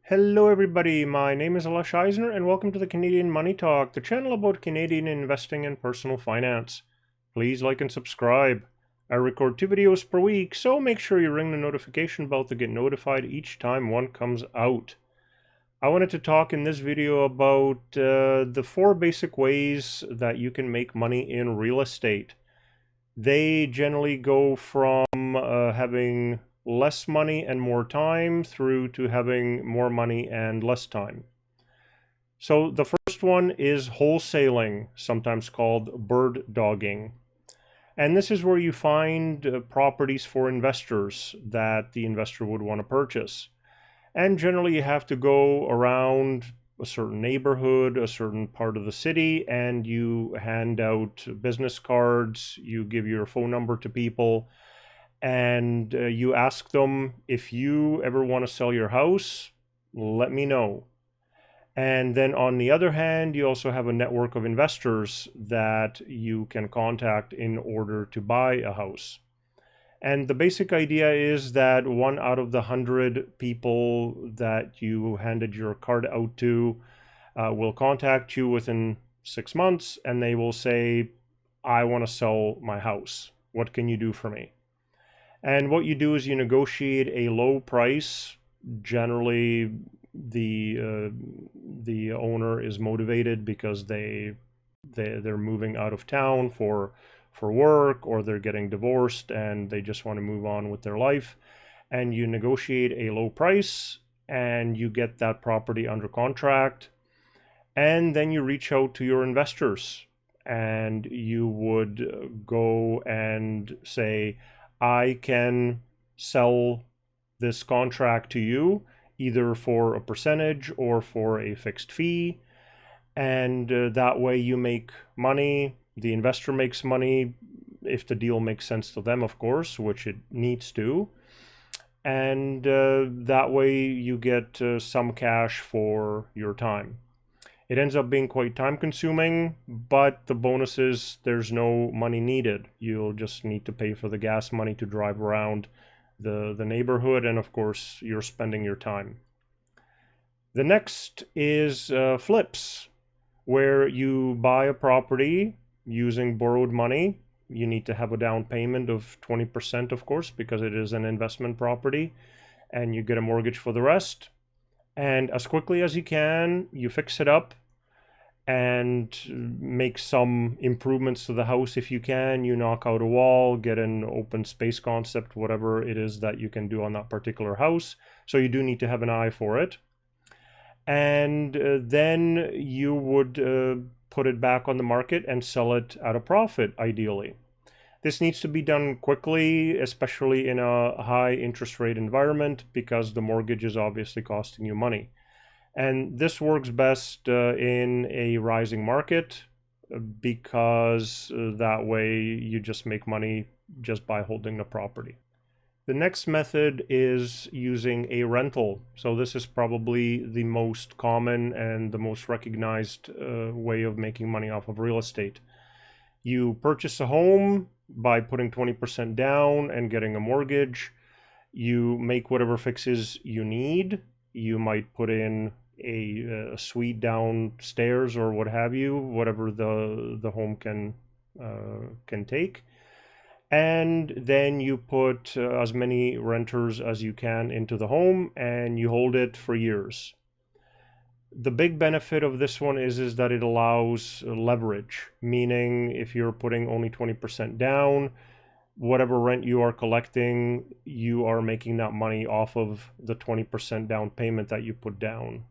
Hello everybody, my name is Alesh Eisner and welcome to the Canadian Money Talk, the channel about Canadian investing and personal finance. Please like and subscribe. I record 2 videos per week, so make sure you ring the notification bell to get notified each time one comes out. I wanted to talk in this video about the 4 basic ways that you can make money in real estate. They generally go from having less money and more time through to having more money and less time. So the first one is wholesaling, sometimes called bird dogging. And this is where you find properties for investors that the investor would want to purchase. And generally you have to go around a certain neighborhood, a certain part of the city, and you hand out business cards, you give your phone number to people, and you ask them, if you ever want to sell your house, let me know. And then on the other hand, you also have a network of investors that you can contact in order to buy a house. And the basic idea is that 1 out of the 100 people that you handed your card out to will contact you within 6 months, and they will say, I want to sell my house. What can you do for me? And what you do is you negotiate a low price. Generally, the owner is motivated because they're moving out of town for work, or they're getting divorced and they just want to move on with their life. And you negotiate a low price and you get that property under contract. And then you reach out to your investors and you would go and say, I can sell this contract to you either for a percentage or for a fixed fee. And that way you make money, the investor makes money, if the deal makes sense to them, of course, which it needs to. And that way you get some cash for your time. It ends up being quite time consuming, but the bonus is there's no money needed. You'll just need to pay for the gas money to drive around the neighborhood, and of course you're spending your time. The next is flips, where you buy a property using borrowed money. You need to have a down payment of 20%, of course, because it is an investment property, and you get a mortgage for the rest. And as quickly as you can, you fix it up and make some improvements to the house if you can. You knock out a wall, get an open space concept, whatever it is that you can do on that particular house. So you do need to have an eye for it. And then you would put it back on the market and sell it at a profit, ideally. This needs to be done quickly, especially in a high interest rate environment, because the mortgage is obviously costing you money. And this works best in a rising market, because that way you just make money just by holding the property. The next method is using a rental. So this is probably the most common and the most recognized way of making money off of real estate. You purchase a home by putting 20% down and getting a mortgage. You make whatever fixes you need. You might put in a suite downstairs or what have you, whatever the home can take. And then you put as many renters as you can into the home, and you hold it for years. The big benefit of this one is that it allows leverage, meaning if you're putting only 20% down, whatever rent you are collecting, you are making that money off of the 20% down payment that you put down.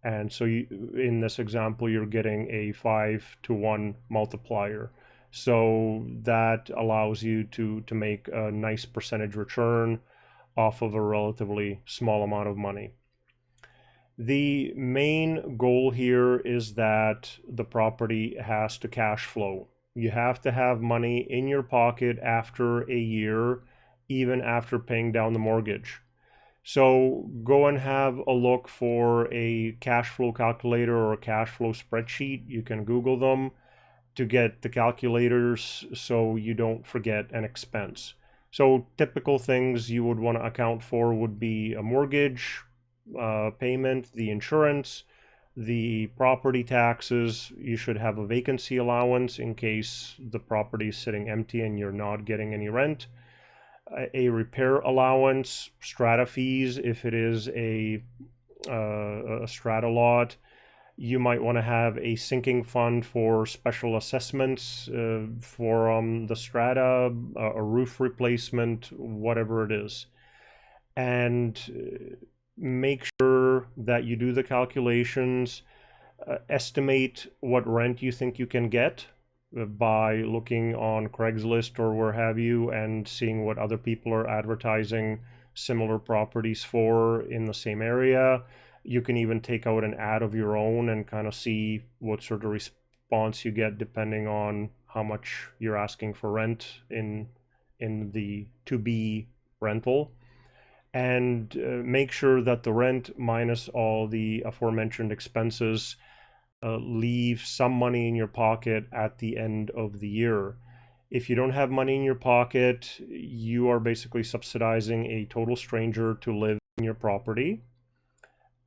And so in this example, you're getting a 5-to-1 multiplier. So that allows you to make a nice percentage return off of a relatively small amount of money. The main goal here is that the property has to cash flow. You have to have money in your pocket after a year, even after paying down the mortgage. So go and have a look for a cash flow calculator or a cash flow spreadsheet. You can Google them to get the calculators so you don't forget an expense. So typical things you would want to account for would be a mortgage, payment, the insurance, the property taxes. You should have a vacancy allowance in case the property is sitting empty and you're not getting any rent. A repair allowance, strata fees if it is a strata lot. You might want to have a sinking fund for special assessments for the strata, a roof replacement, whatever it is. And make sure that you do the calculations, estimate what rent you think you can get by looking on Craigslist or where have you and seeing what other people are advertising similar properties for in the same area. You can even take out an ad of your own and kind of see what sort of response you get depending on how much you're asking for rent in the to be rental. And make sure that the rent minus all the aforementioned expenses leave some money in your pocket at the end of the year. If you don't have money in your pocket, you are basically subsidizing a total stranger to live in your property.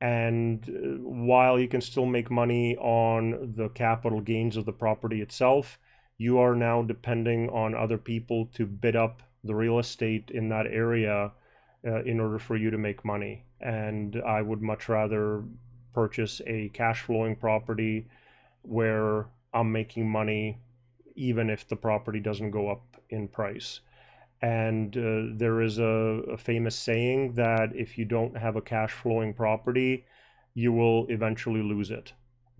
And while you can still make money on the capital gains of the property itself, you are now depending on other people to bid up the real estate in that area in order for you to make money. And I would much rather purchase a cash flowing property where I'm making money even if the property doesn't go up in price. And there is a famous saying that if you don't have a cash flowing property, you will eventually lose it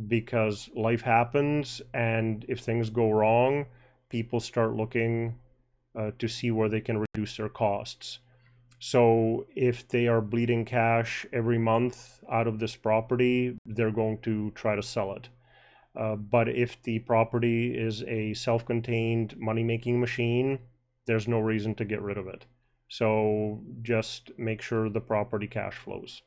because life happens. And if things go wrong, people start looking to see where they can reduce their costs. So if they are bleeding cash every month out of this property, they're going to try to sell it. But if the property is a self-contained money-making machine, there's no reason to get rid of it. So just make sure the property cash flows.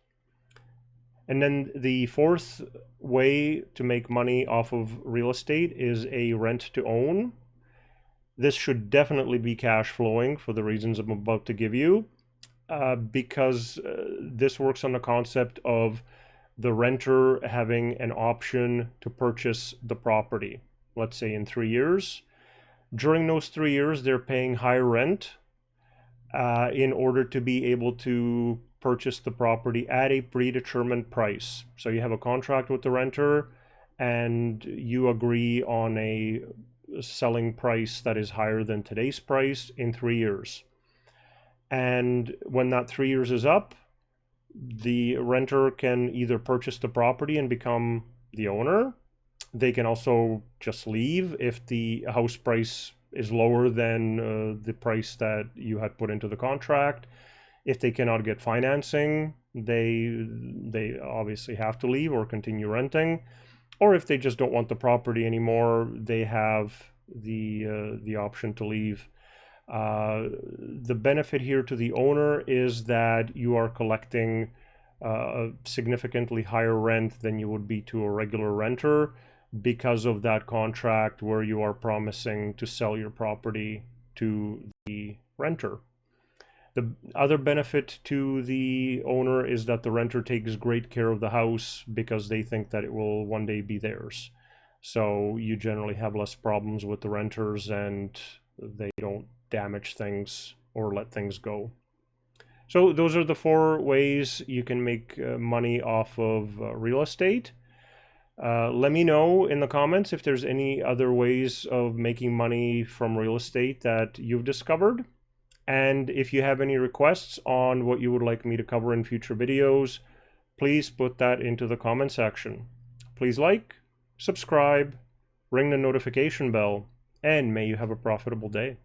And then the fourth way to make money off of real estate is a rent to own. This should definitely be cash flowing for the reasons I'm about to give you. Because this works on the concept of the renter having an option to purchase the property, let's say in 3 years. During those 3 years, they're paying higher rent in order to be able to purchase the property at a predetermined price. So you have a contract with the renter and you agree on a selling price that is higher than today's price in 3 years. And when that 3 years is up, the renter can either purchase the property and become the owner. They can also just leave if the house price is lower than the price that you had put into the contract. If they cannot get financing, they obviously have to leave or continue renting. Or if they just don't want the property anymore, they have the option to leave. The benefit here to the owner is that you are collecting a significantly higher rent than you would be to a regular renter because of that contract where you are promising to sell your property to the renter. The other benefit to the owner is that the renter takes great care of the house because they think that it will one day be theirs. So you generally have less problems with the renters and they don't damage things or let things go. So those are the 4 ways you can make money off of real estate. Let me know in the comments if there's any other ways of making money from real estate that you've discovered. And if you have any requests on what you would like me to cover in future videos, please put that into the comment section. Please like, subscribe, ring the notification bell, and may you have a profitable day.